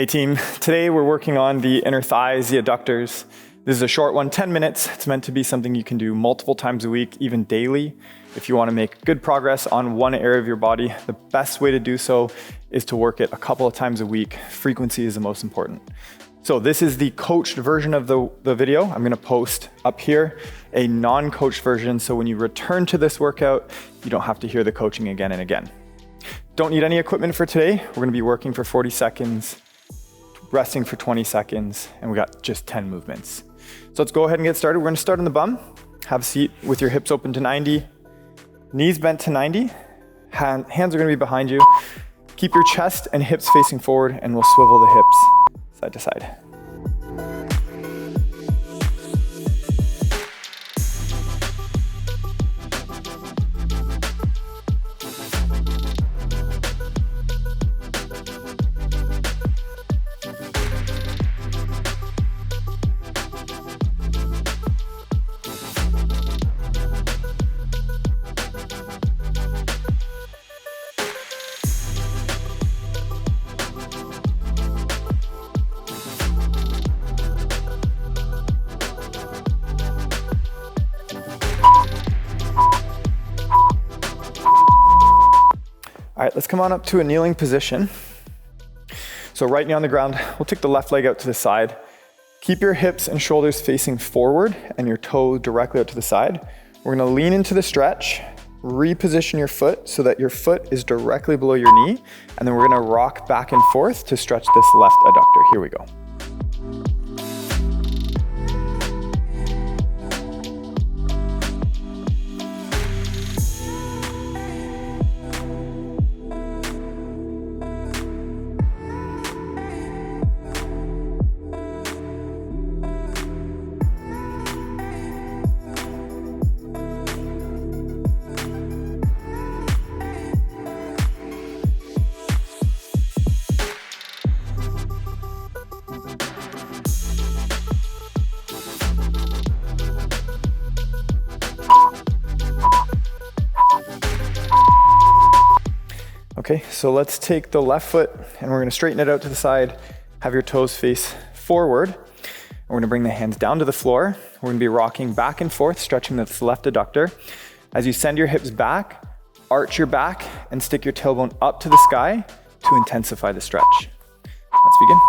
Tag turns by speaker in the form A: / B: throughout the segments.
A: Hey team, today we're working on the inner thighs, the adductors. This is a short one, 10 minutes. It's meant to be something you can do multiple times a week, even daily. If you want to make good progress on one area of your body, the best way to do so is to work it a couple of times a week. Frequency is the most important. So this is the coached version of the video. I'm going to post up here a non-coached version, so when you return to this workout, you don't have to hear the coaching again and again. Don't need any equipment for today. We're going to be working for 40 seconds, resting for 20 seconds, and we got just 10 movements. So let's go ahead and get started. We're going to start on the bum. Have a seat with your hips open to 90, knees bent to 90. Hands are going to be behind you. Keep your chest and hips facing forward, and we'll swivel the hips side to side. All right, let's come on up to a kneeling position. So right knee on the ground, we'll take the left leg out to the side. Keep your hips and shoulders facing forward and your toe directly out to the side. We're gonna lean into the stretch, reposition your foot so that your foot is directly below your knee, and then we're gonna rock back and forth to stretch this left adductor. Here we go. Okay, so let's take the left foot and we're gonna straighten it out to the side, have your toes face forward. We're gonna bring the hands down to the floor. We're gonna be rocking back and forth, stretching this left adductor. As you send your hips back, arch your back and stick your tailbone up to the sky to intensify the stretch. Let's begin.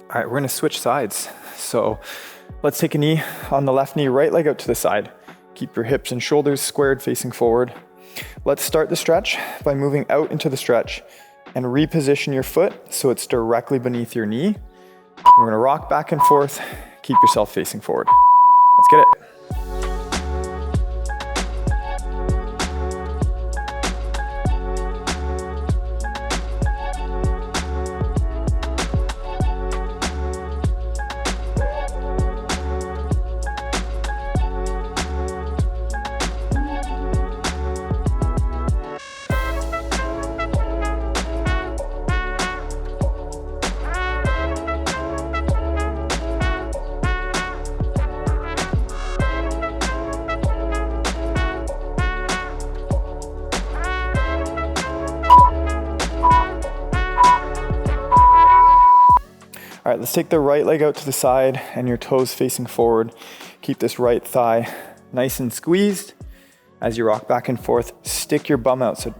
A: All right, we're gonna switch sides. So let's take a knee on the left knee, right leg out to the side. Keep your hips and shoulders squared facing forward. Let's start the stretch by moving out into the stretch and reposition your foot so it's directly beneath your knee. We're gonna rock back and forth, keep yourself facing forward. Let's get it. All right, let's take the right leg out to the side and your toes facing forward. Keep this right thigh nice and squeezed. As you rock back and forth, stick your bum out. So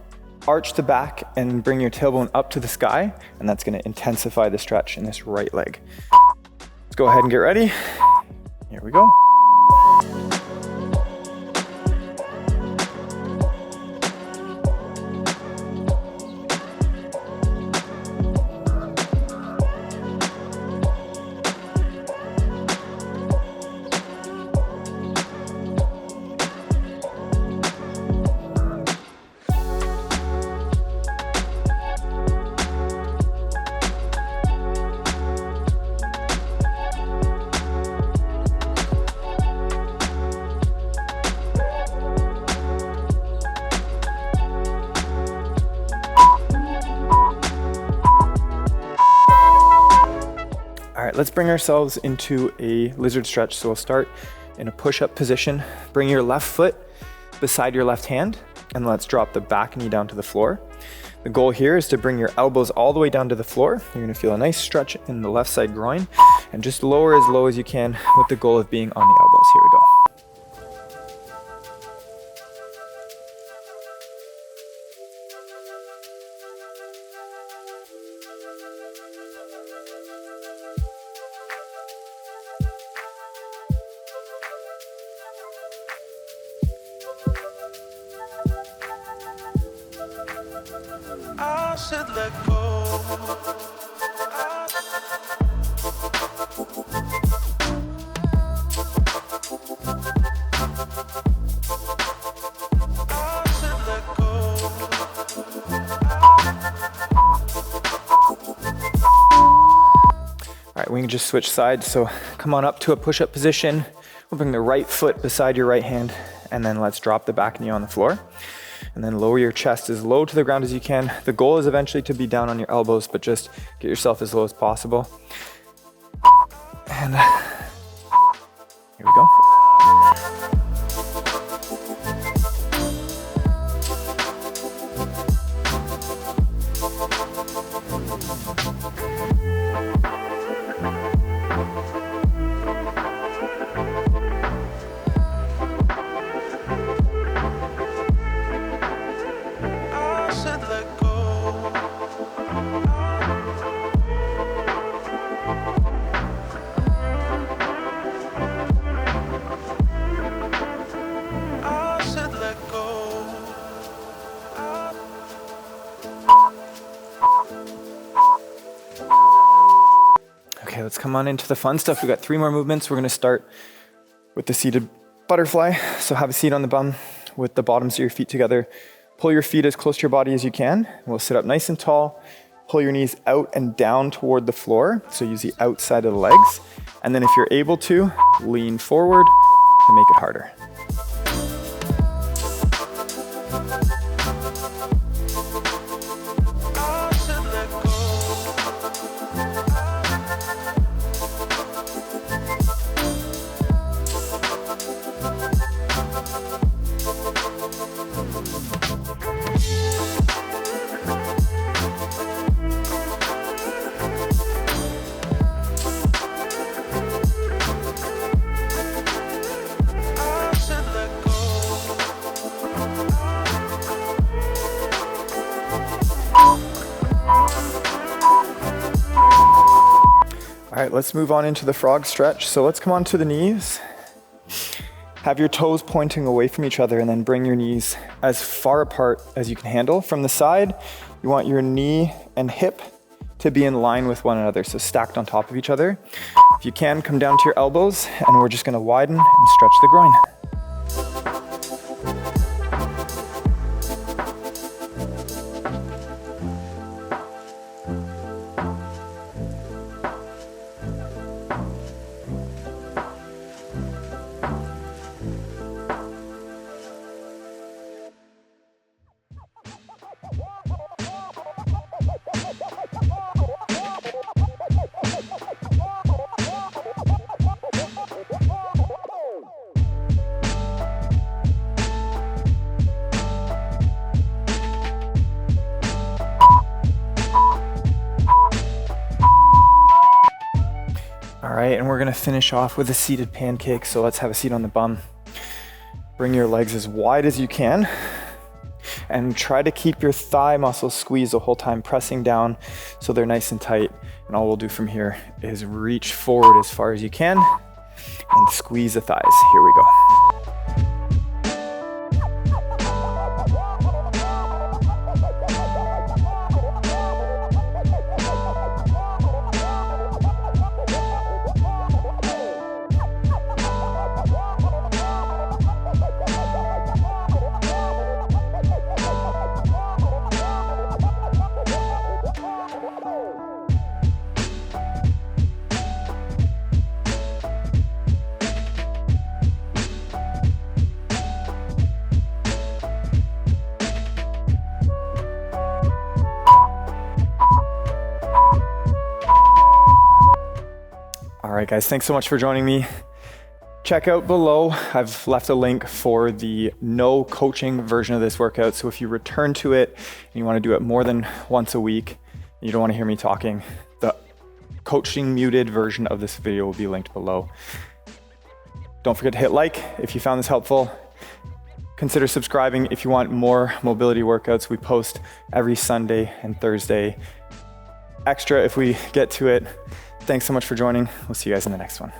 A: arch the back and bring your tailbone up to the sky, and that's gonna intensify the stretch in this right leg. Let's go ahead and get ready. Here we go. let's bring ourselves into a lizard stretch. So we'll start in a push-up position. Bring your left foot beside your left hand, and let's drop the back knee down to the floor. The goal here is to bring your elbows all the way down to the floor. You're gonna feel a nice stretch in the left side groin, and just lower as low as you can with the goal of being on the elbows. Here we go.
B: I said let go.
A: All right, we can just switch sides. So come on up to a push-up position. We'll bring the right foot beside your right hand, and then let's drop the back knee on the floor. And then lower your chest as low to the ground as you can. The goal is eventually to be down on your elbows, but just get yourself as low as possible. And here we go. Okay, let's come on into the fun stuff. We got 3 more movements. We're gonna start with the seated butterfly. So have a seat on the bum with the bottoms of your feet together. Pull your feet as close to your body as you can. We'll sit up nice and tall. Pull your knees out and down toward the floor. So use the outside of the legs. And then if you're able to, lean forward to make it harder. All right, let's move on into the frog stretch. So let's come onto the knees. Have your toes pointing away from each other, and then bring your knees as far apart as you can handle. From the side, you want your knee and hip to be in line with one another, so stacked on top of each other. If you can, come down to your elbows, and we're just gonna widen and stretch the groin. All right, and we're gonna finish off with a seated pancake. So let's have a seat on the bum. Bring your legs as wide as you can, and try to keep your thigh muscles squeezed the whole time, pressing down so they're nice and tight. And all we'll do from here is reach forward as far as you can and squeeze the thighs. Here we go. right, guys, thanks so much for joining me. Check out below, I've left a link for the no coaching version of this workout. So if you return to it and you want to do it more than once a week, you don't want to hear me talking, the coaching muted version of this video will be linked below. Don't forget to hit like if you found this helpful. Consider subscribing if you want more mobility workouts. We post every Sunday and Thursday. Extra if we get to it. Thanks so much for joining. We'll see you guys in the next one.